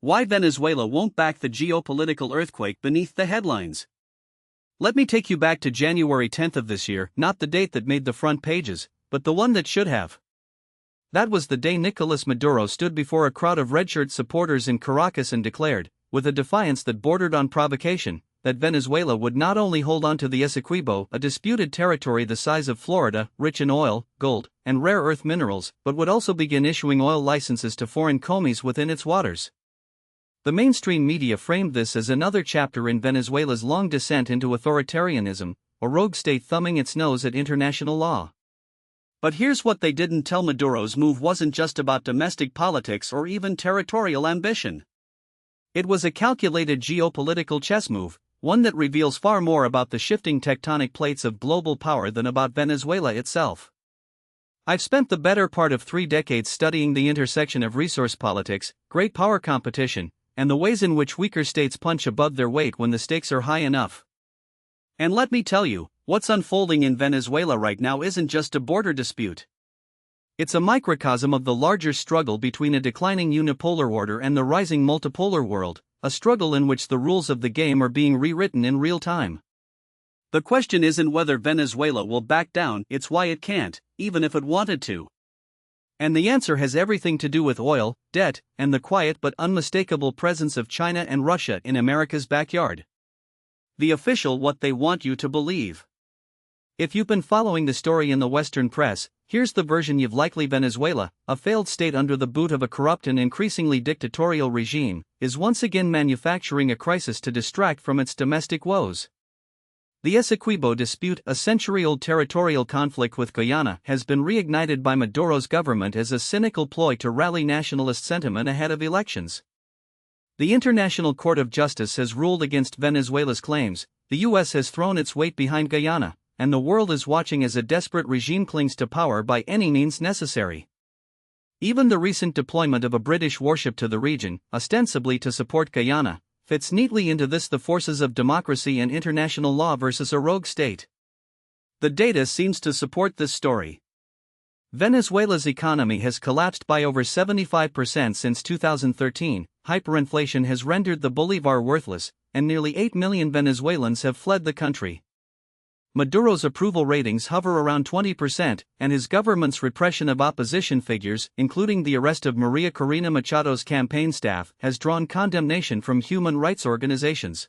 Why Venezuela won't back the geopolitical earthquake beneath the headlines. Let me take you back to January 10th of this year, not the date that made the front pages, but the one that should have. That was the day Nicolas Maduro stood before a crowd of redshirt supporters in Caracas and declared, with a defiance that bordered on provocation, that Venezuela would not only hold on to the Essequibo, a disputed territory the size of Florida, rich in oil, gold, and rare earth minerals, but would also begin issuing oil licenses to foreign comies within its waters. The mainstream media framed this as another chapter in Venezuela's long descent into authoritarianism, a rogue state thumbing its nose at international law. But here's what they didn't tell: Maduro's move wasn't just about domestic politics or even territorial ambition. It was a calculated geopolitical chess move, one that reveals far more about the shifting tectonic plates of global power than about Venezuela itself. I've spent the better part of 3 decades studying the intersection of resource politics, great power competition, and the ways in which weaker states punch above their weight when the stakes are high enough. And let me tell you, what's unfolding in Venezuela right now isn't just a border dispute. It's a microcosm of the larger struggle between a declining unipolar order and the rising multipolar world, a struggle in which the rules of the game are being rewritten in real time. The question isn't whether Venezuela will back down, it's why it can't, even if it wanted to. And the answer has everything to do with oil, debt, and the quiet but unmistakable presence of China and Russia in America's backyard. The official what they want you to believe. If you've been following the story in the Western press, here's the version you've likely. Venezuela, a failed state under the boot of a corrupt and increasingly dictatorial regime, is once again manufacturing a crisis to distract from its domestic woes. The Essequibo dispute, a century-old territorial conflict with Guyana, has been reignited by Maduro's government as a cynical ploy to rally nationalist sentiment ahead of elections. The International Court of Justice has ruled against Venezuela's claims, the U.S. has thrown its weight behind Guyana, and the world is watching as a desperate regime clings to power by any means necessary. Even the recent deployment of a British warship to the region, ostensibly to support Guyana, fits neatly into this: the forces of democracy and international law versus a rogue state. The data seems to support this story. Venezuela's economy has collapsed by over 75% since 2013, hyperinflation has rendered the bolivar worthless, and nearly 8 million Venezuelans have fled the country. Maduro's approval ratings hover around 20%, and his government's repression of opposition figures, including the arrest of Maria Corina Machado's campaign staff, has drawn condemnation from human rights organizations.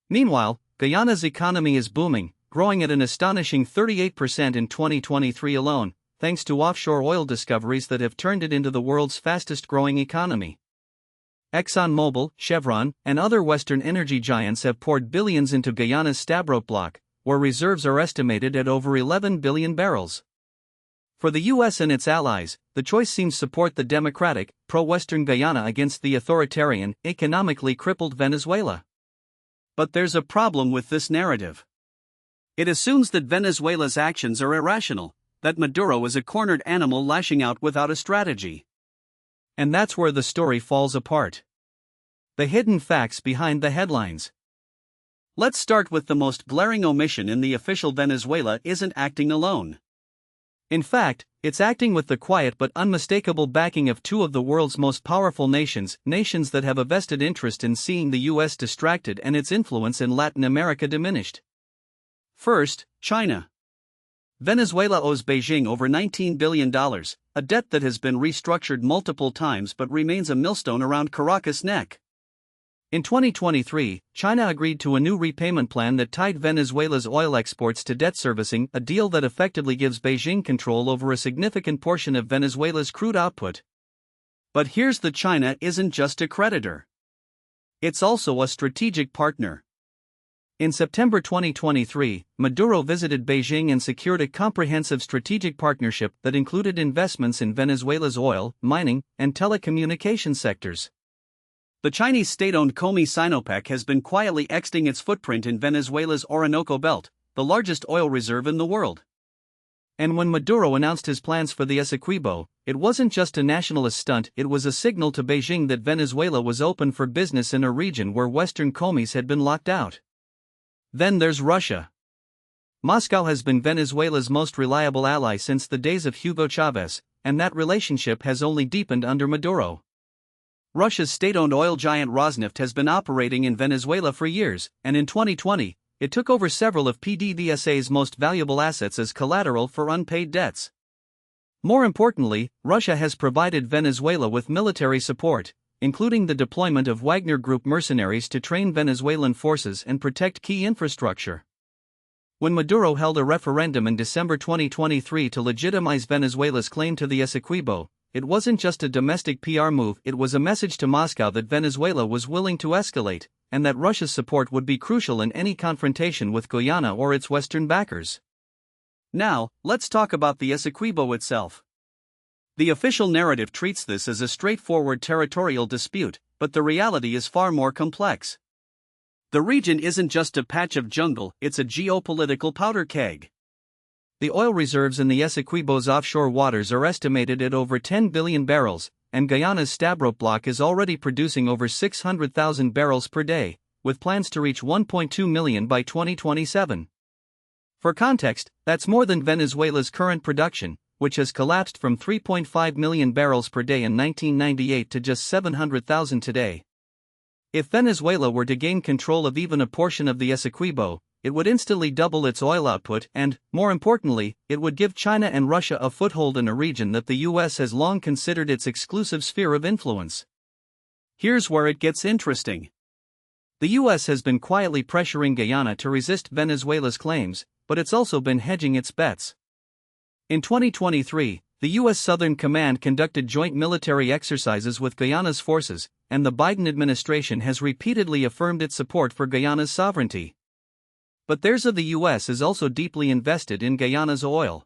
Meanwhile, Guyana's economy is booming, growing at an astonishing 38% in 2023 alone, thanks to offshore oil discoveries that have turned it into the world's fastest-growing economy. ExxonMobil, Chevron, and other Western energy giants have poured billions into Guyana's Stabroek Block, where reserves are estimated at over 11 billion barrels. For the U.S. and its allies, the choice seems to support the democratic, pro-Western Guyana against the authoritarian, economically crippled Venezuela. But there's a problem with this narrative. It assumes that Venezuela's actions are irrational, that Maduro is a cornered animal lashing out without a strategy. And that's where the story falls apart. The hidden facts behind the headlines. Let's start with the most glaring omission in the official: Venezuela isn't acting alone. In fact, it's acting with the quiet but unmistakable backing of 2 of the world's most powerful nations that have a vested interest in seeing the U.S. distracted and its influence in Latin America diminished. First, China. Venezuela owes Beijing over $19 billion, a debt that has been restructured multiple times but remains a millstone around Caracas' neck. In 2023, China agreed to a new repayment plan that tied Venezuela's oil exports to debt servicing, a deal that effectively gives Beijing control over a significant portion of Venezuela's crude output. But here's the: China isn't just a creditor. It's also a strategic partner. In September 2023, Maduro visited Beijing and secured a comprehensive strategic partnership that included investments in Venezuela's oil, mining, and telecommunications sectors. The Chinese state-owned Comi Sinopec has been quietly extending its footprint in Venezuela's Orinoco Belt, the largest oil reserve in the world. And when Maduro announced his plans for the Essequibo, it wasn't just a nationalist stunt, it was a signal to Beijing that Venezuela was open for business in a region where Western comies had been locked out. Then there's Russia. Moscow has been Venezuela's most reliable ally since the days of Hugo Chavez, and that relationship has only deepened under Maduro. Russia's state-owned oil giant Rosneft has been operating in Venezuela for years, and in 2020, it took over several of PDVSA's most valuable assets as collateral for unpaid debts. More importantly, Russia has provided Venezuela with military support, including the deployment of Wagner Group mercenaries to train Venezuelan forces and protect key infrastructure. When Maduro held a referendum in December 2023 to legitimize Venezuela's claim to the Essequibo, it wasn't just a domestic PR move, it was a message to Moscow that Venezuela was willing to escalate, and that Russia's support would be crucial in any confrontation with Guyana or its Western backers. Now, let's talk about the Essequibo itself. The official narrative treats this as a straightforward territorial dispute, but the reality is far more complex. The region isn't just a patch of jungle, it's a geopolitical powder keg. The oil reserves in the Essequibo's offshore waters are estimated at over 10 billion barrels, and Guyana's Stabroek Block is already producing over 600,000 barrels per day, with plans to reach 1.2 million by 2027. For context, that's more than Venezuela's current production, which has collapsed from 3.5 million barrels per day in 1998 to just 700,000 today. If Venezuela were to gain control of even a portion of the Essequibo, it would instantly double its oil output and, more importantly, it would give China and Russia a foothold in a region that the US has long considered its exclusive sphere of influence. Here's where it gets interesting. The US has been quietly pressuring Guyana to resist Venezuela's claims, but it's also been hedging its bets. In 2023, the U.S. Southern Command conducted joint military exercises with Guyana's forces, and the Biden administration has repeatedly affirmed its support for Guyana's sovereignty. But theirs of the U.S. is also deeply invested in Guyana's oil.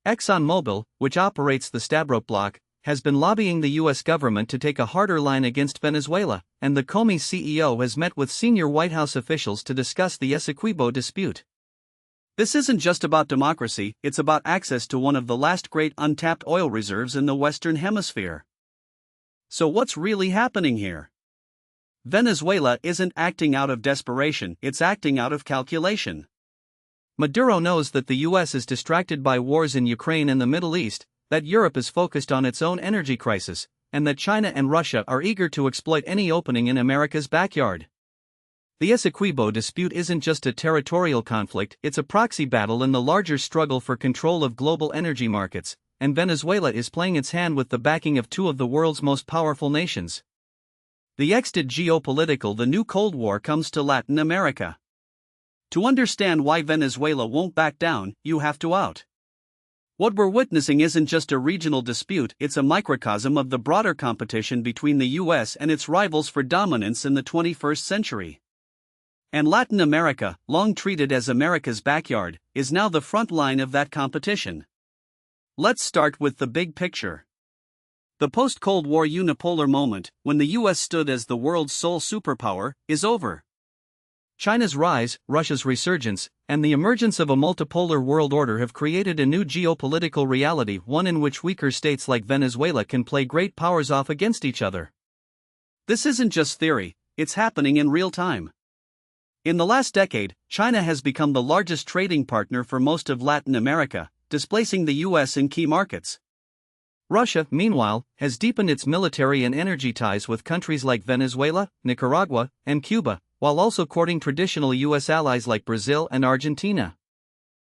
ExxonMobil, which operates the Stabroek Block, has been lobbying the U.S. government to take a harder line against Venezuela, and the Comey's CEO has met with senior White House officials to discuss the Essequibo dispute. This isn't just about democracy, it's about access to one of the last great untapped oil reserves in the Western Hemisphere. So what's really happening here? Venezuela isn't acting out of desperation, it's acting out of calculation. Maduro knows that the US is distracted by wars in Ukraine and the Middle East, that Europe is focused on its own energy crisis, and that China and Russia are eager to exploit any opening in America's backyard. The Essequibo dispute isn't just a territorial conflict, it's a proxy battle in the larger struggle for control of global energy markets, and Venezuela is playing its hand with the backing of two of the world's most powerful nations. The extant geopolitical The New Cold War comes to Latin America. To understand why Venezuela won't back down, you have to out. What we're witnessing isn't just a regional dispute, it's a microcosm of the broader competition between the US and its rivals for dominance in the 21st century. And Latin America, long treated as America's backyard, is now the front line of that competition. Let's start with the big picture. The post-Cold War unipolar moment, when the US stood as the world's sole superpower, is over. China's rise, Russia's resurgence, and the emergence of a multipolar world order have created a new geopolitical reality, one in which weaker states like Venezuela can play great powers off against each other. This isn't just theory, it's happening in real time. In the last decade, China has become the largest trading partner for most of Latin America, displacing the US in key markets. Russia, meanwhile, has deepened its military and energy ties with countries like Venezuela, Nicaragua, and Cuba, while also courting traditional US allies like Brazil and Argentina.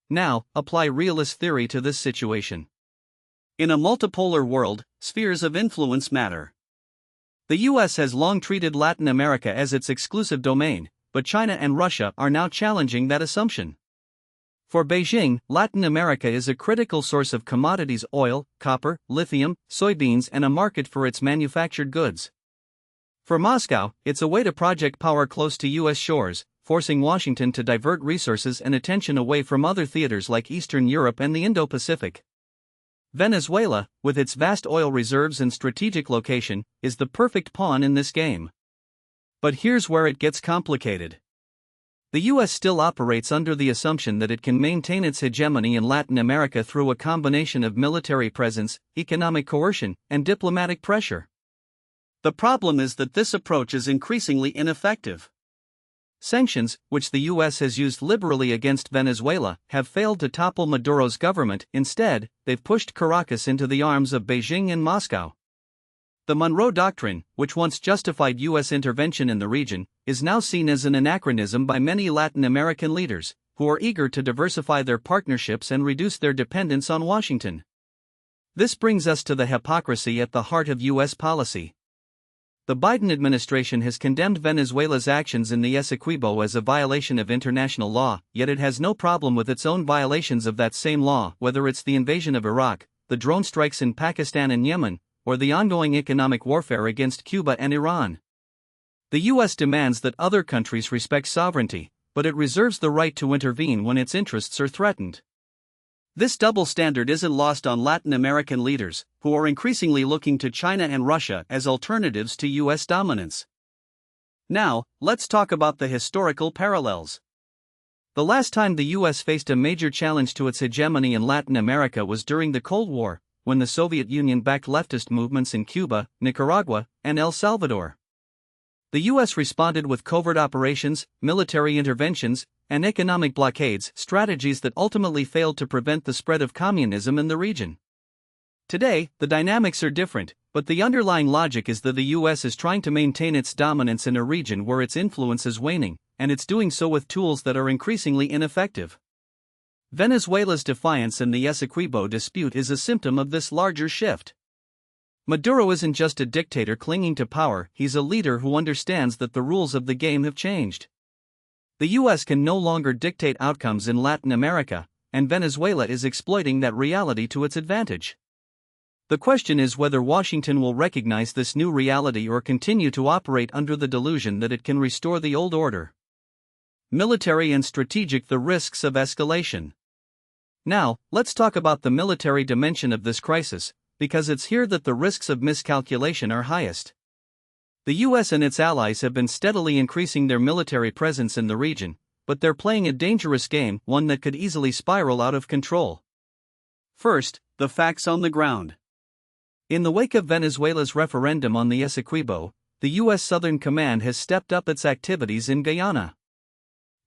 Now, apply realist theory to this situation. In a multipolar world, spheres of influence matter. The US has long treated Latin America as its exclusive domain, but China and Russia are now challenging that assumption. For Beijing, Latin America is a critical source of commodities: oil, copper, lithium, soybeans, and a market for its manufactured goods. For Moscow, it's a way to project power close to US shores, forcing Washington to divert resources and attention away from other theaters like Eastern Europe and the Indo-Pacific. Venezuela, with its vast oil reserves and strategic location, is the perfect pawn in this game. But here's where it gets complicated. The US still operates under the assumption that it can maintain its hegemony in Latin America through a combination of military presence, economic coercion, and diplomatic pressure. The problem is that this approach is increasingly ineffective. Sanctions, which the US has used liberally against Venezuela, have failed to topple Maduro's government. Instead, they've pushed Caracas into the arms of Beijing and Moscow. The Monroe Doctrine, which once justified U.S. intervention in the region, is now seen as an anachronism by many Latin American leaders, who are eager to diversify their partnerships and reduce their dependence on Washington. This brings us to the hypocrisy at the heart of U.S. policy. The Biden administration has condemned Venezuela's actions in the Essequibo as a violation of international law, yet it has no problem with its own violations of that same law, whether it's the invasion of Iraq, the drone strikes in Pakistan and Yemen, or the ongoing economic warfare against Cuba and Iran. The U.S. demands that other countries respect sovereignty, but it reserves the right to intervene when its interests are threatened. This double standard isn't lost on Latin American leaders, who are increasingly looking to China and Russia as alternatives to U.S. dominance. Now, let's talk about the historical parallels. The last time the U.S. faced a major challenge to its hegemony in Latin America was during the Cold War, when the Soviet Union backed leftist movements in Cuba, Nicaragua, and El Salvador. The U.S. responded with covert operations, military interventions, and economic blockades, strategies that ultimately failed to prevent the spread of communism in the region. Today, the dynamics are different, but the underlying logic is that the U.S. is trying to maintain its dominance in a region where its influence is waning, and it's doing so with tools that are increasingly ineffective. Venezuela's defiance in the Essequibo dispute is a symptom of this larger shift. Maduro isn't just a dictator clinging to power, he's a leader who understands that the rules of the game have changed. The U.S. can no longer dictate outcomes in Latin America, and Venezuela is exploiting that reality to its advantage. The question is whether Washington will recognize this new reality or continue to operate under the delusion that it can restore the old order. Military and strategic: the risks of escalation. Now, let's talk about the military dimension of this crisis, because it's here that the risks of miscalculation are highest. The U.S. and its allies have been steadily increasing their military presence in the region, but they're playing a dangerous game, one that could easily spiral out of control. First, the facts on the ground. In the wake of Venezuela's referendum on the Essequibo, the U.S. Southern Command has stepped up its activities in Guyana.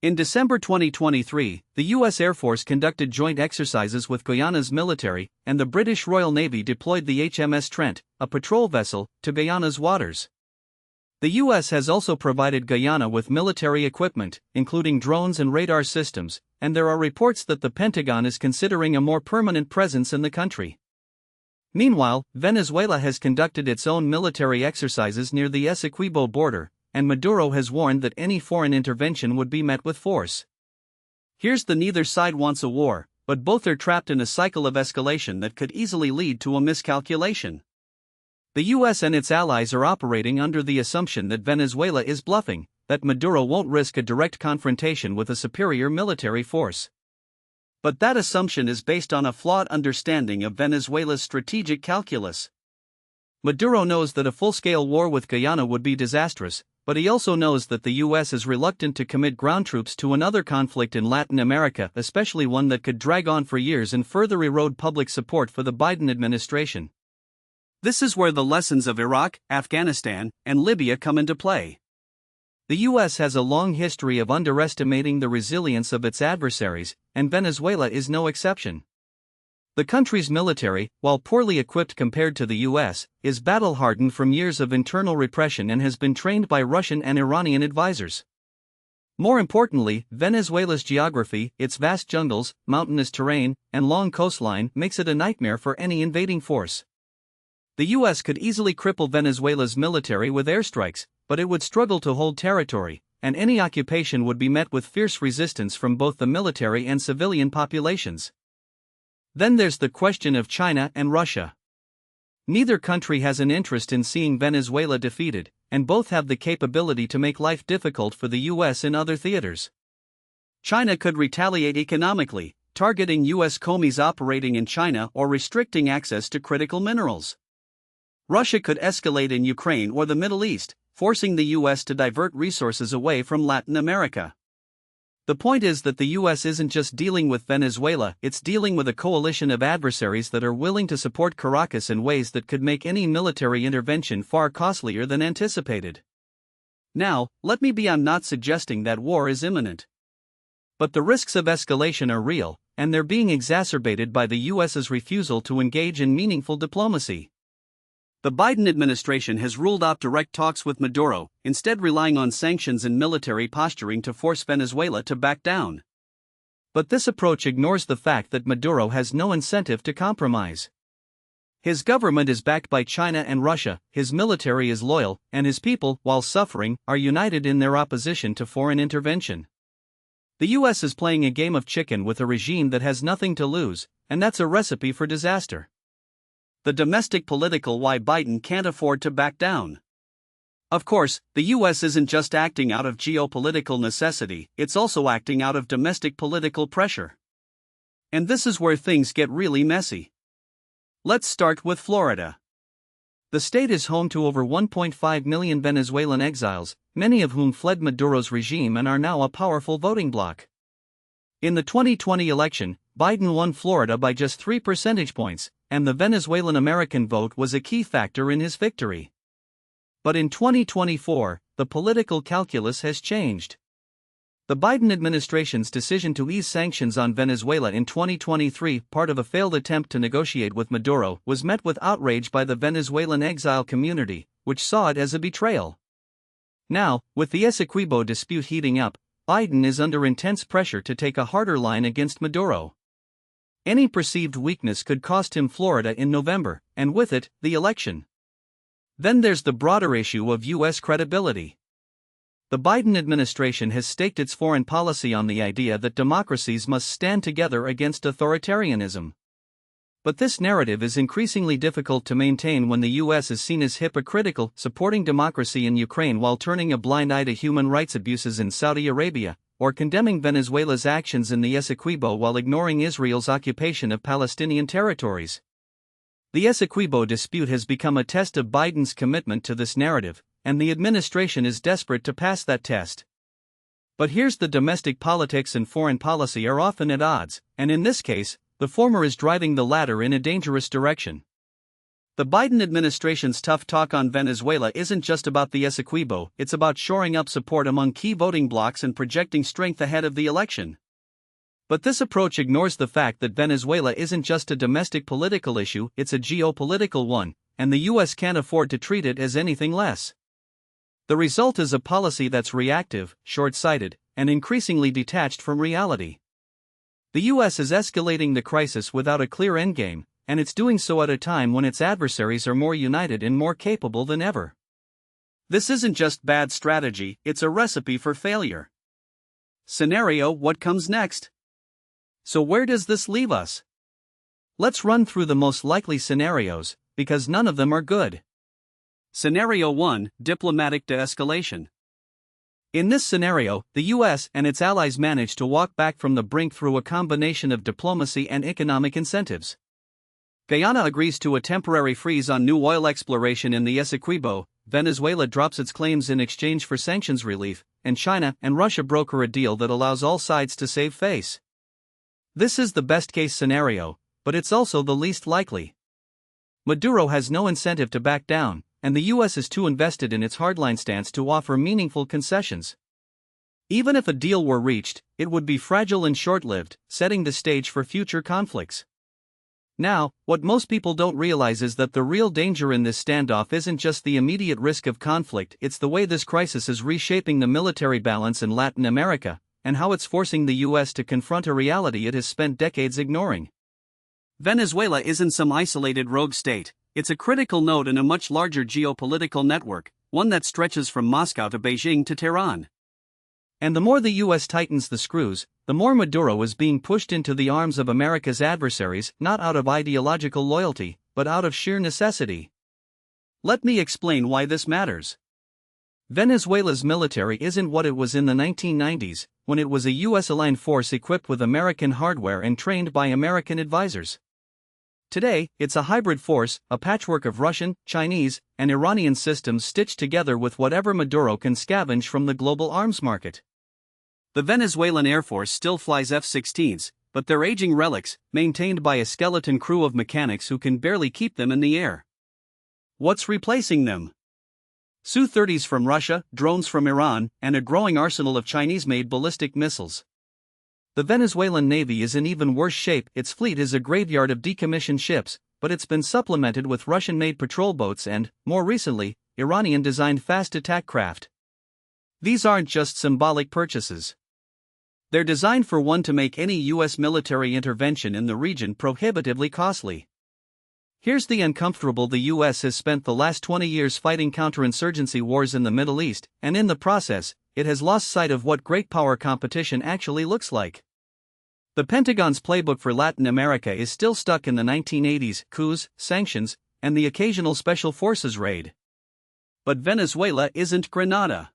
In December 2023, the U.S. Air Force conducted joint exercises with Guyana's military, and the British Royal Navy deployed the HMS Trent, a patrol vessel, to Guyana's waters. The U.S. has also provided Guyana with military equipment, including drones and radar systems, and there are reports that the Pentagon is considering a more permanent presence in the country. Meanwhile, Venezuela has conducted its own military exercises near the Essequibo border, and Maduro has warned that any foreign intervention would be met with force. Here's the: neither side wants a war, but both are trapped in a cycle of escalation that could easily lead to a miscalculation. The U.S. and its allies are operating under the assumption that Venezuela is bluffing, that Maduro won't risk a direct confrontation with a superior military force. But that assumption is based on a flawed understanding of Venezuela's strategic calculus. Maduro knows that a full-scale war with Guyana would be disastrous, but he also knows that the U.S. is reluctant to commit ground troops to another conflict in Latin America, especially one that could drag on for years and further erode public support for the Biden administration. This is where the lessons of Iraq, Afghanistan, and Libya come into play. The U.S. has a long history of underestimating the resilience of its adversaries, and Venezuela is no exception. The country's military, while poorly equipped compared to the U.S., is battle-hardened from years of internal repression and has been trained by Russian and Iranian advisors. More importantly, Venezuela's geography, its vast jungles, mountainous terrain, and long coastline makes it a nightmare for any invading force. The U.S. could easily cripple Venezuela's military with airstrikes, but it would struggle to hold territory, and any occupation would be met with fierce resistance from both the military and civilian populations. Then there's the question of China and Russia. Neither country has an interest in seeing Venezuela defeated, and both have the capability to make life difficult for the U.S. in other theaters. China could retaliate economically, targeting U.S. commies operating in China or restricting access to critical minerals. Russia could escalate in Ukraine or the Middle East, forcing the U.S. to divert resources away from Latin America. The point is that the U.S. isn't just dealing with Venezuela, it's dealing with a coalition of adversaries that are willing to support Caracas in ways that could make any military intervention far costlier than anticipated. Now, let me be: I'm not suggesting that war is imminent. But the risks of escalation are real, and they're being exacerbated by the U.S.'s refusal to engage in meaningful diplomacy. The Biden administration has ruled out direct talks with Maduro, instead relying on sanctions and military posturing to force Venezuela to back down. But this approach ignores the fact that Maduro has no incentive to compromise. His government is backed by China and Russia, his military is loyal, and his people, while suffering, are united in their opposition to foreign intervention. The US is playing a game of chicken with a regime that has nothing to lose, and that's a recipe for disaster. The domestic political why Biden can't afford to back down. Of course, the US isn't just acting out of geopolitical necessity, it's also acting out of domestic political pressure. And this is where things get really messy. Let's start with Florida. The state is home to over 1.5 million Venezuelan exiles, many of whom fled Maduro's regime and are now a powerful voting bloc. In the 2020 election, Biden won Florida by just 3 percentage points, and the Venezuelan American vote was a key factor in his victory. But in 2024, the political calculus has changed. The Biden administration's decision to ease sanctions on Venezuela in 2023, part of a failed attempt to negotiate with Maduro, was met with outrage by the Venezuelan exile community, which saw it as a betrayal. Now, with the Essequibo dispute heating up, Biden is under intense pressure to take a harder line against Maduro. Any perceived weakness could cost him Florida in November, and with it, the election. Then there's the broader issue of U.S. credibility. The Biden administration has staked its foreign policy on the idea that democracies must stand together against authoritarianism. But this narrative is increasingly difficult to maintain when the U.S. is seen as hypocritical, supporting democracy in Ukraine while turning a blind eye to human rights abuses in Saudi Arabia, or condemning Venezuela's actions in the Essequibo while ignoring Israel's occupation of Palestinian territories. The Essequibo dispute has become a test of Biden's commitment to this narrative, and the administration is desperate to pass that test. But here's the domestic politics and foreign policy are often at odds, and in this case, the former is driving the latter in a dangerous direction. The Biden administration's tough talk on Venezuela isn't just about the Essequibo, it's about shoring up support among key voting blocs and projecting strength ahead of the election. But this approach ignores the fact that Venezuela isn't just a domestic political issue, it's a geopolitical one, and the US can't afford to treat it as anything less. The result is a policy that's reactive, short-sighted, and increasingly detached from reality. The US is escalating the crisis without a clear endgame, and it's doing so at a time when its adversaries are more united and more capable than ever. This isn't just bad strategy, it's a recipe for failure. Scenario: what comes next? So where does this leave us? Let's run through the most likely scenarios, because none of them are good. Scenario 1: Diplomatic de-escalation. In this scenario, the US and its allies manage to walk back from the brink through a combination of diplomacy and economic incentives. Guyana agrees to a temporary freeze on new oil exploration in the Essequibo, Venezuela drops its claims in exchange for sanctions relief, and China and Russia broker a deal that allows all sides to save face. This is the best-case scenario, but it's also the least likely. Maduro has no incentive to back down, and the US is too invested in its hardline stance to offer meaningful concessions. Even if a deal were reached, it would be fragile and short-lived, setting the stage for future conflicts. Now, what most people don't realize is that the real danger in this standoff isn't just the immediate risk of conflict, it's the way this crisis is reshaping the military balance in Latin America, and how it's forcing the US to confront a reality it has spent decades ignoring. Venezuela isn't some isolated rogue state, it's a critical node in a much larger geopolitical network, one that stretches from Moscow to Beijing to Tehran. And the more the US tightens the screws, the more Maduro is being pushed into the arms of America's adversaries, not out of ideological loyalty, but out of sheer necessity. Let me explain why this matters. Venezuela's military isn't what it was in the 1990s, when it was a US-aligned force equipped with American hardware and trained by American advisors. Today, it's a hybrid force, a patchwork of Russian, Chinese, and Iranian systems stitched together with whatever Maduro can scavenge from the global arms market. The Venezuelan Air Force still flies F-16s, but they're aging relics, maintained by a skeleton crew of mechanics who can barely keep them in the air. What's replacing them? Su-30s from Russia, drones from Iran, and a growing arsenal of Chinese-made ballistic missiles. The Venezuelan Navy is in even worse shape, its fleet is a graveyard of decommissioned ships, but it's been supplemented with Russian-made patrol boats and, more recently, Iranian-designed fast attack craft. These aren't just symbolic purchases. They're designed for one to make any U.S. military intervention in the region prohibitively costly. Here's the uncomfortable: the U.S. has spent the last 20 years fighting counterinsurgency wars in the Middle East, and in the process, it has lost sight of what great power competition actually looks like. The Pentagon's playbook for Latin America is still stuck in the 1980s: coups, sanctions, and the occasional special forces raid. But Venezuela isn't Grenada.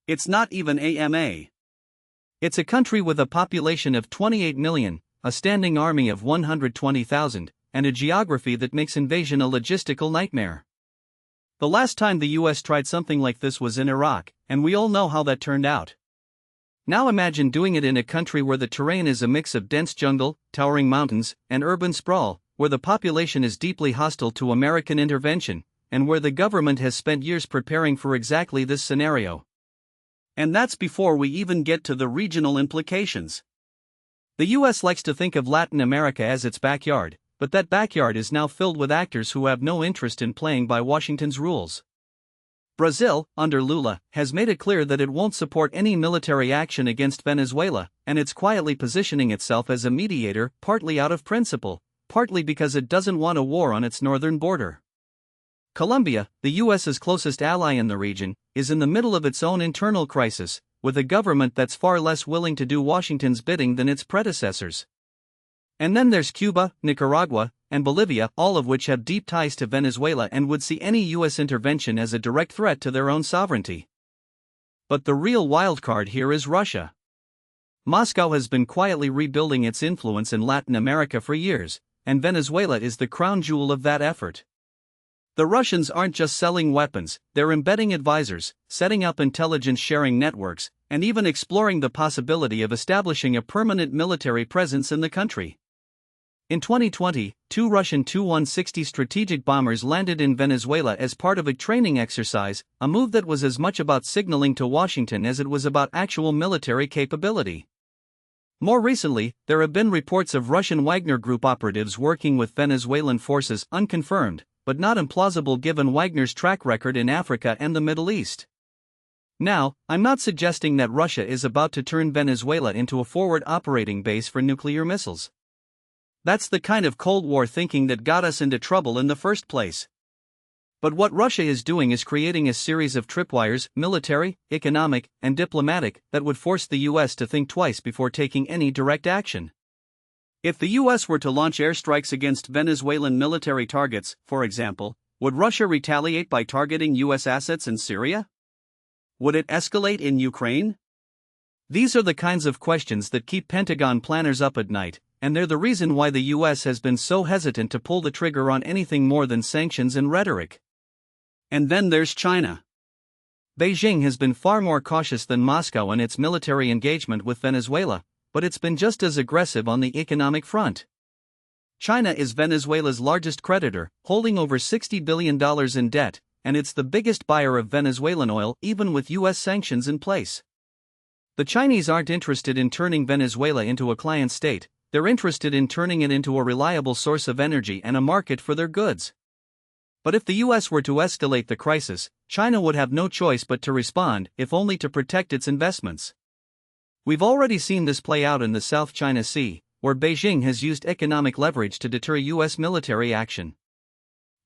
It's not even AMA. It's a country with a population of 28 million, a standing army of 120,000, and a geography that makes invasion a logistical nightmare. The last time the US tried something like this was in Iraq, and we all know how that turned out. Now imagine doing it in a country where the terrain is a mix of dense jungle, towering mountains, and urban sprawl, where the population is deeply hostile to American intervention, and where the government has spent years preparing for exactly this scenario. And that's before we even get to the regional implications. The US likes to think of Latin America as its backyard, but that backyard is now filled with actors who have no interest in playing by Washington's rules. Brazil, under Lula, has made it clear that it won't support any military action against Venezuela, and it's quietly positioning itself as a mediator, partly out of principle, partly because it doesn't want a war on its northern border. Colombia, the US's closest ally in the region, is in the middle of its own internal crisis, with a government that's far less willing to do Washington's bidding than its predecessors. And then there's Cuba, Nicaragua, and Bolivia, all of which have deep ties to Venezuela and would see any U.S. intervention as a direct threat to their own sovereignty. But the real wildcard here is Russia. Moscow has been quietly rebuilding its influence in Latin America for years, and Venezuela is the crown jewel of that effort. The Russians aren't just selling weapons, they're embedding advisors, setting up intelligence-sharing networks, and even exploring the possibility of establishing a permanent military presence in the country. In 2020, 2 Russian Tu-160 strategic bombers landed in Venezuela as part of a training exercise, a move that was as much about signaling to Washington as it was about actual military capability. More recently, there have been reports of Russian Wagner Group operatives working with Venezuelan forces, unconfirmed, but not implausible given Wagner's track record in Africa and the Middle East. Now, I'm not suggesting that Russia is about to turn Venezuela into a forward operating base for nuclear missiles. That's the kind of Cold War thinking that got us into trouble in the first place. But what Russia is doing is creating a series of tripwires, military, economic, and diplomatic, that would force the US to think twice before taking any direct action. If the US were to launch airstrikes against Venezuelan military targets, for example, would Russia retaliate by targeting US assets in Syria? Would it escalate in Ukraine? These are the kinds of questions that keep Pentagon planners up at night, and they're the reason why the US has been so hesitant to pull the trigger on anything more than sanctions and rhetoric. And then there's China. Beijing has been far more cautious than Moscow in its military engagement with Venezuela, but it's been just as aggressive on the economic front. China is Venezuela's largest creditor, holding over $60 billion in debt, and it's the biggest buyer of Venezuelan oil even with US sanctions in place. The Chinese aren't interested in turning Venezuela into a client state, they're interested in turning it into a reliable source of energy and a market for their goods. But if the US were to escalate the crisis, China would have no choice but to respond, if only to protect its investments. We've already seen this play out in the South China Sea, where Beijing has used economic leverage to deter US military action.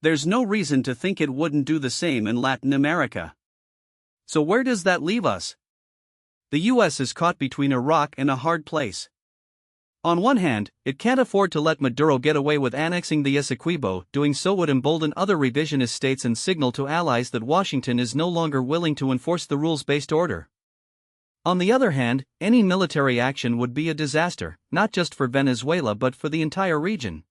There's no reason to think it wouldn't do the same in Latin America. So where does that leave us? The US is caught between a rock and a hard place. On one hand, it can't afford to let Maduro get away with annexing the Essequibo. Doing so would embolden other revisionist states and signal to allies that Washington is no longer willing to enforce the rules-based order. On the other hand, any military action would be a disaster, not just for Venezuela but for the entire region.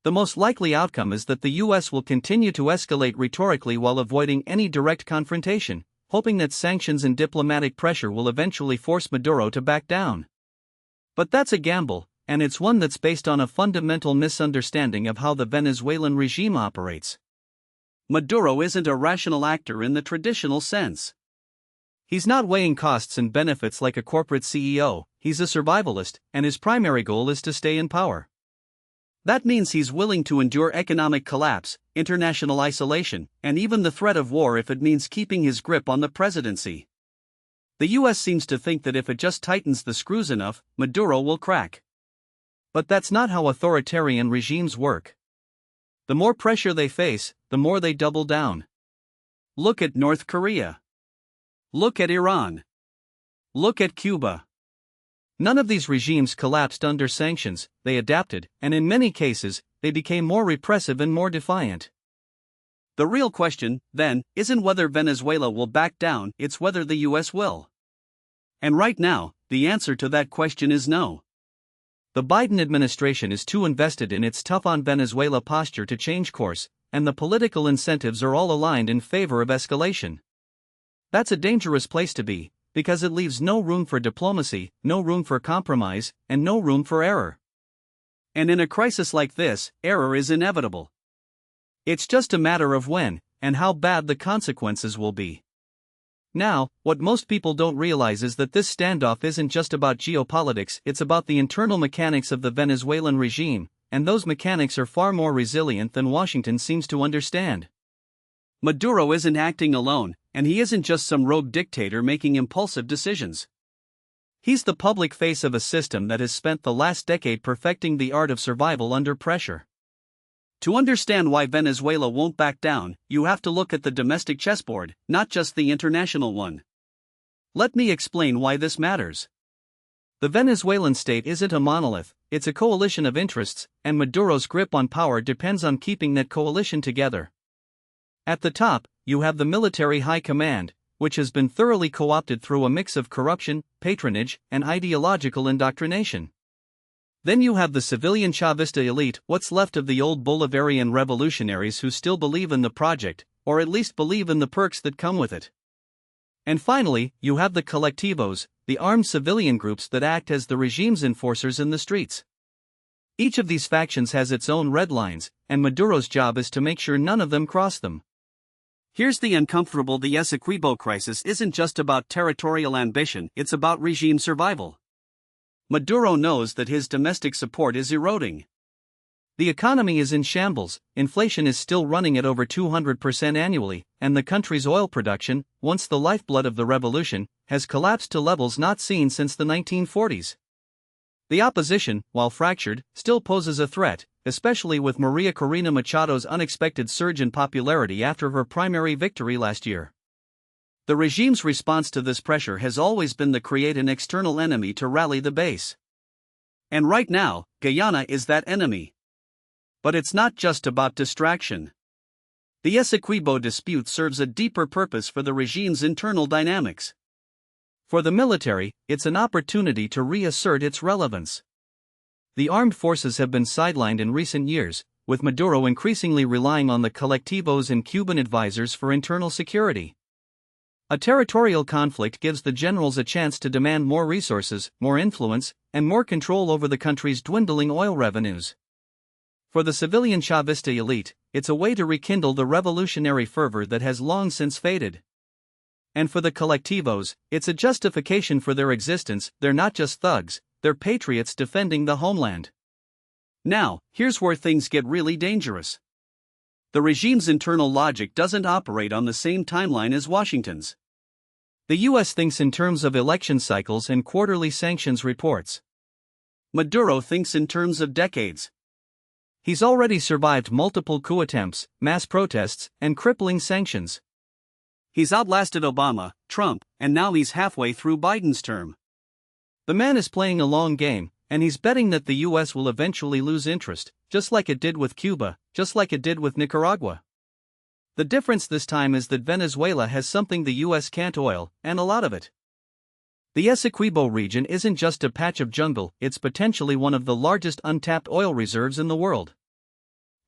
The most likely outcome is that the US will continue to escalate rhetorically while avoiding any direct confrontation, hoping that sanctions and diplomatic pressure will eventually force Maduro to back down. But that's a gamble, and it's one that's based on a fundamental misunderstanding of how the Venezuelan regime operates. Maduro isn't a rational actor in the traditional sense. He's not weighing costs and benefits like a corporate CEO, he's a survivalist, and his primary goal is to stay in power. That means he's willing to endure economic collapse, international isolation, and even the threat of war if it means keeping his grip on the presidency. The US seems to think that if it just tightens the screws enough, Maduro will crack. But that's not how authoritarian regimes work. The more pressure they face, the more they double down. Look at North Korea. Look at Iran. Look at Cuba. None of these regimes collapsed under sanctions, they adapted, and in many cases, they became more repressive and more defiant. The real question, then, isn't whether Venezuela will back down, it's whether the US will. And right now, the answer to that question is no. The Biden administration is too invested in its tough-on-Venezuela posture to change course, and the political incentives are all aligned in favor of escalation. That's a dangerous place to be, because it leaves no room for diplomacy, no room for compromise, and no room for error. And in a crisis like this, error is inevitable. It's just a matter of when, and how bad the consequences will be. Now, what most people don't realize is that this standoff isn't just about geopolitics, it's about the internal mechanics of the Venezuelan regime, and those mechanics are far more resilient than Washington seems to understand. Maduro isn't acting alone, and he isn't just some rogue dictator making impulsive decisions. He's the public face of a system that has spent the last decade perfecting the art of survival under pressure. To understand why Venezuela won't back down, you have to look at the domestic chessboard, not just the international one. Let me explain why this matters. The Venezuelan state isn't a monolith, it's a coalition of interests, and Maduro's grip on power depends on keeping that coalition together. At the top, you have the military high command, which has been thoroughly co-opted through a mix of corruption, patronage, and ideological indoctrination. Then you have the civilian Chavista elite, what's left of the old Bolivarian revolutionaries who still believe in the project, or at least believe in the perks that come with it. And finally, you have the colectivos, the armed civilian groups that act as the regime's enforcers in the streets. Each of these factions has its own red lines, and Maduro's job is to make sure none of them cross them. Here's the uncomfortable: the Essequibo crisis isn't just about territorial ambition, it's about regime survival. Maduro knows that his domestic support is eroding. The economy is in shambles, inflation is still running at over 200% annually, and the country's oil production, once the lifeblood of the revolution, has collapsed to levels not seen since the 1940s. The opposition, while fractured, still poses a threat, especially with Maria Corina Machado's unexpected surge in popularity after her primary victory last year. The regime's response to this pressure has always been to create an external enemy to rally the base. And right now, Guyana is that enemy. But it's not just about distraction. The Essequibo dispute serves a deeper purpose for the regime's internal dynamics. For the military, it's an opportunity to reassert its relevance. The armed forces have been sidelined in recent years, with Maduro increasingly relying on the colectivos and Cuban advisors for internal security. A territorial conflict gives the generals a chance to demand more resources, more influence, and more control over the country's dwindling oil revenues. For the civilian Chavista elite, it's a way to rekindle the revolutionary fervor that has long since faded. And for the colectivos, it's a justification for their existence. They're not just thugs, they're patriots defending the homeland. Now, here's where things get really dangerous. The regime's internal logic doesn't operate on the same timeline as Washington's. The US thinks in terms of election cycles and quarterly sanctions reports. Maduro thinks in terms of decades. He's already survived multiple coup attempts, mass protests, and crippling sanctions. He's outlasted Obama, Trump, and now he's halfway through Biden's term. The man is playing a long game, and he's betting that the US will eventually lose interest, just like it did with Cuba, just like it did with Nicaragua. The difference this time is that Venezuela has something the US can't: oil, and a lot of it. The Essequibo region isn't just a patch of jungle, it's potentially one of the largest untapped oil reserves in the world.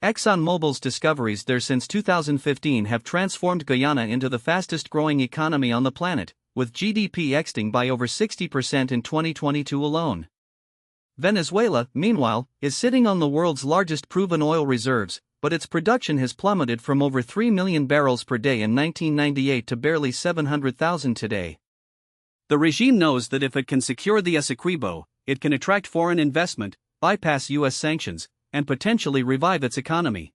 ExxonMobil's discoveries there since 2015 have transformed Guyana into the fastest-growing economy on the planet, with GDP exting by over 60% in 2022 alone. Venezuela, meanwhile, is sitting on the world's largest proven oil reserves, but its production has plummeted from over 3 million barrels per day in 1998 to barely 700,000 today. The regime knows that if it can secure the Essequibo, it can attract foreign investment, bypass US sanctions, and potentially revive its economy.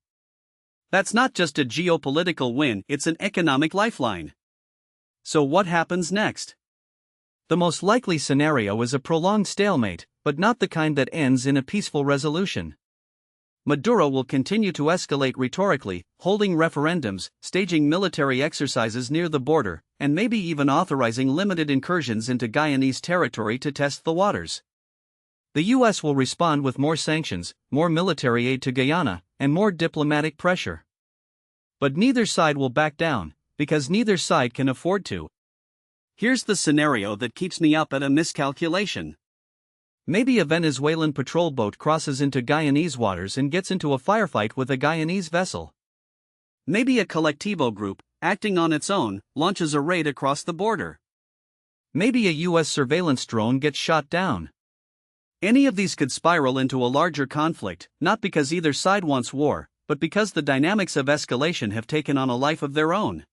That's not just a geopolitical win, it's an economic lifeline. So what happens next? The most likely scenario is a prolonged stalemate, but not the kind that ends in a peaceful resolution. Maduro will continue to escalate rhetorically, holding referendums, staging military exercises near the border, and maybe even authorizing limited incursions into Guyanese territory to test the waters. The U.S. will respond with more sanctions, more military aid to Guyana, and more diplomatic pressure. But neither side will back down, because neither side can afford to. Here's the scenario that keeps me up at a miscalculation. Maybe a Venezuelan patrol boat crosses into Guyanese waters and gets into a firefight with a Guyanese vessel. Maybe a collectivo group, acting on its own, launches a raid across the border. Maybe a U.S. surveillance drone gets shot down. Any of these could spiral into a larger conflict, not because either side wants war, but because the dynamics of escalation have taken on a life of their own.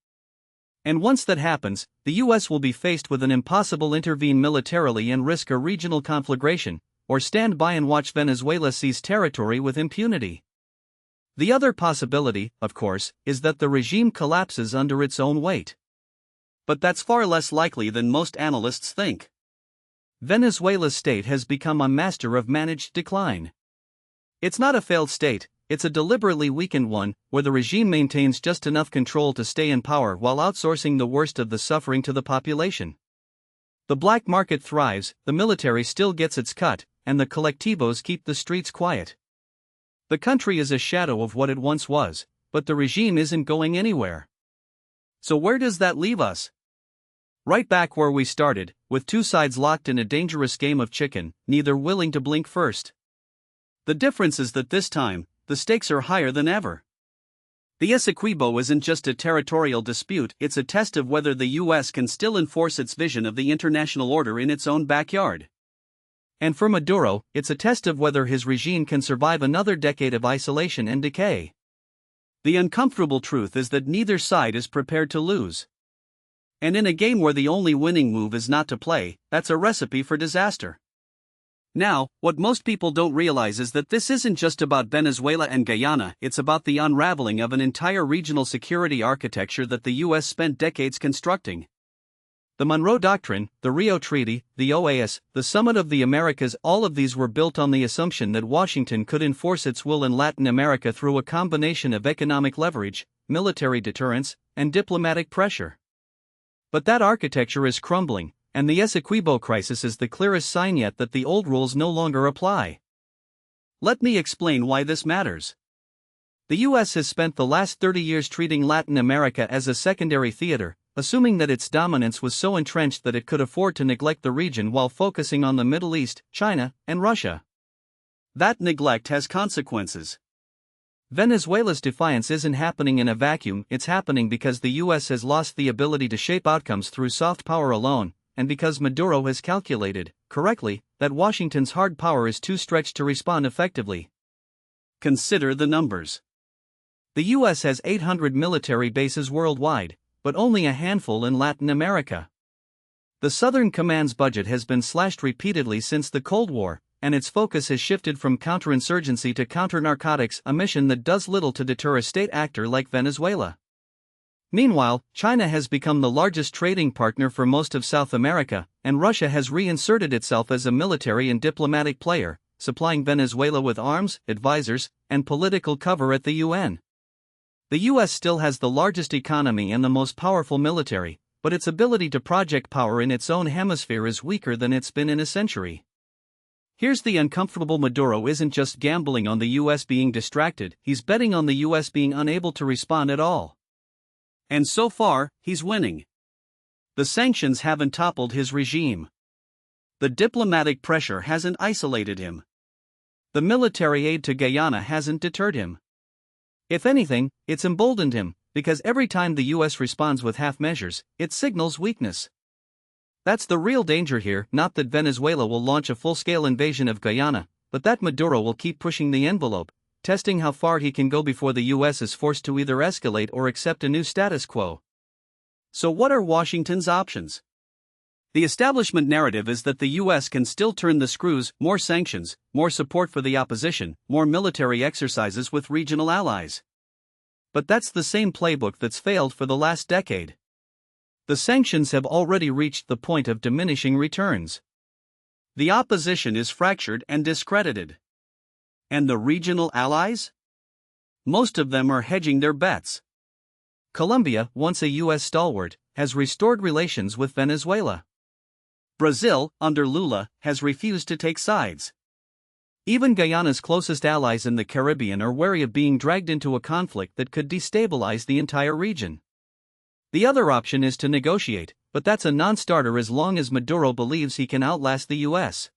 And once that happens, the U.S. will be faced with an impossible: intervene militarily and risk a regional conflagration, or stand by and watch Venezuela seize territory with impunity. The other possibility, of course, is that the regime collapses under its own weight. But that's far less likely than most analysts think. Venezuela's state has become a master of managed decline. It's not a failed state, it's a deliberately weakened one, where the regime maintains just enough control to stay in power while outsourcing the worst of the suffering to the population. The black market thrives, the military still gets its cut, and the collectivos keep the streets quiet. The country is a shadow of what it once was, but the regime isn't going anywhere. So where does that leave us? Right back where we started, with two sides locked in a dangerous game of chicken, neither willing to blink first. The difference is that this time, the stakes are higher than ever. The Essequibo isn't just a territorial dispute, it's a test of whether the U.S. can still enforce its vision of the international order in its own backyard. And for Maduro, it's a test of whether his regime can survive another decade of isolation and decay. The uncomfortable truth is that neither side is prepared to lose. And in a game where the only winning move is not to play, that's a recipe for disaster. Now, what most people don't realize is that this isn't just about Venezuela and Guyana, it's about the unraveling of an entire regional security architecture that the U.S. spent decades constructing. The Monroe Doctrine, the Rio Treaty, the OAS, the Summit of the Americas, all of these were built on the assumption that Washington could enforce its will in Latin America through a combination of economic leverage, military deterrence, and diplomatic pressure. But that architecture is crumbling, and the Essequibo crisis is the clearest sign yet that the old rules no longer apply. Let me explain why this matters. The U.S. has spent the last 30 years treating Latin America as a secondary theater, assuming that its dominance was so entrenched that it could afford to neglect the region while focusing on the Middle East, China, and Russia. That neglect has consequences. Venezuela's defiance isn't happening in a vacuum, it's happening because the U.S. has lost the ability to shape outcomes through soft power alone, and because Maduro has calculated, correctly, that Washington's hard power is too stretched to respond effectively. Consider the numbers. The U.S. has 800 military bases worldwide, but only a handful in Latin America. The Southern Command's budget has been slashed repeatedly since the Cold War, and its focus has shifted from counterinsurgency to counter-narcotics, a mission that does little to deter a state actor like Venezuela. Meanwhile, China has become the largest trading partner for most of South America, and Russia has reinserted itself as a military and diplomatic player, supplying Venezuela with arms, advisors, and political cover at the UN. The U.S. still has the largest economy and the most powerful military, but its ability to project power in its own hemisphere is weaker than it's been in a century. Here's the uncomfortable: Maduro isn't just gambling on the U.S. being distracted, he's betting on the U.S. being unable to respond at all. And so far, he's winning. The sanctions haven't toppled his regime. The diplomatic pressure hasn't isolated him. The military aid to Guyana hasn't deterred him. If anything, it's emboldened him, because every time the U.S. responds with half measures, it signals weakness. That's the real danger here, not that Venezuela will launch a full-scale invasion of Guyana, but that Maduro will keep pushing the envelope, testing how far he can go before the U.S. is forced to either escalate or accept a new status quo. So what are Washington's options? The establishment narrative is that the US can still turn the screws: more sanctions, more support for the opposition, more military exercises with regional allies. But that's the same playbook that's failed for the last decade. The sanctions have already reached the point of diminishing returns. The opposition is fractured and discredited. And the regional allies? Most of them are hedging their bets. Colombia, once a US stalwart, has restored relations with Venezuela. Brazil, under Lula, has refused to take sides. Even Guyana's closest allies in the Caribbean are wary of being dragged into a conflict that could destabilize the entire region. The other option is to negotiate, but that's a non-starter as long as Maduro believes he can outlast the US.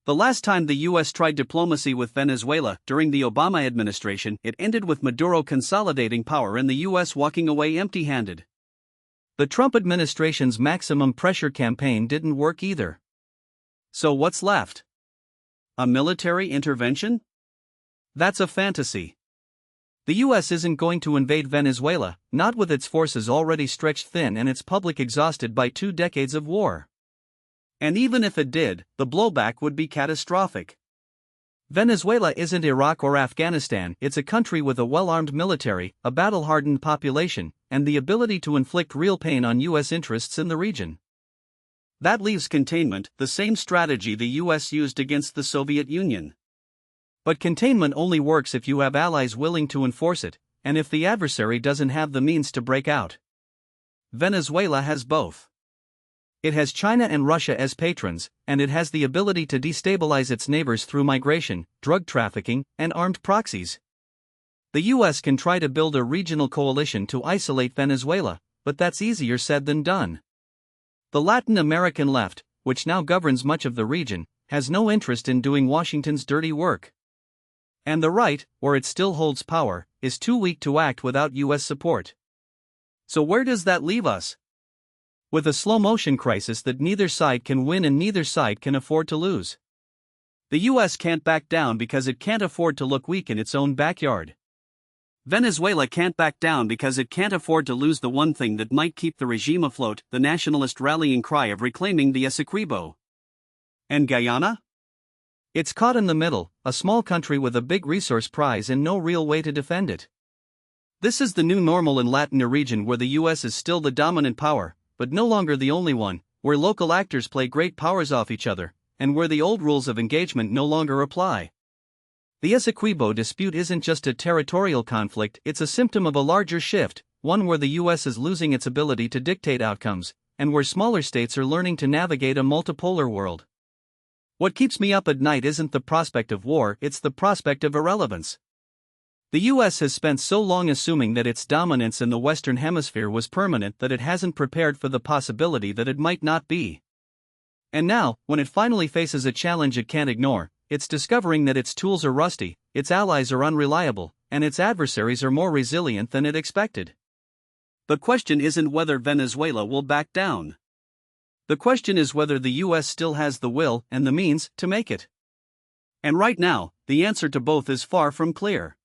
The last time the US tried diplomacy with Venezuela, during the Obama administration, it ended with Maduro consolidating power and the US walking away empty-handed. The Trump administration's maximum pressure campaign didn't work either. So what's left? A military intervention? That's a fantasy. The US isn't going to invade Venezuela, not with its forces already stretched thin and its public exhausted by 2 decades of war. And even if it did, the blowback would be catastrophic. Venezuela isn't Iraq or Afghanistan, it's a country with a well-armed military, a battle-hardened population, and the ability to inflict real pain on US interests in the region. That leaves containment, the same strategy the US used against the Soviet Union. But containment only works if you have allies willing to enforce it, and if the adversary doesn't have the means to break out. Venezuela has both. It has China and Russia as patrons, and it has the ability to destabilize its neighbors through migration, drug trafficking, and armed proxies. The US can try to build a regional coalition to isolate Venezuela, but that's easier said than done. The Latin American left, which now governs much of the region, has no interest in doing Washington's dirty work. And the right, where it still holds power, is too weak to act without US support. So where does that leave us? With a slow-motion crisis that neither side can win and neither side can afford to lose. The US can't back down because it can't afford to look weak in its own backyard. Venezuela can't back down because it can't afford to lose the one thing that might keep the regime afloat, the nationalist rallying cry of reclaiming the Essequibo. And Guyana? It's caught in the middle, a small country with a big resource prize and no real way to defend it. This is the new normal in Latin, a region where the US is still the dominant power, but no longer the only one, where local actors play great powers off each other, and where the old rules of engagement no longer apply. The Essequibo dispute isn't just a territorial conflict, it's a symptom of a larger shift, one where the US is losing its ability to dictate outcomes, and where smaller states are learning to navigate a multipolar world. What keeps me up at night isn't the prospect of war, it's the prospect of irrelevance. The US has spent so long assuming that its dominance in the Western Hemisphere was permanent that it hasn't prepared for the possibility that it might not be. And now, when it finally faces a challenge it can't ignore, it's discovering that its tools are rusty, its allies are unreliable, and its adversaries are more resilient than it expected. The question isn't whether Venezuela will back down. The question is whether the US still has the will and the means to make it. And right now, the answer to both is far from clear.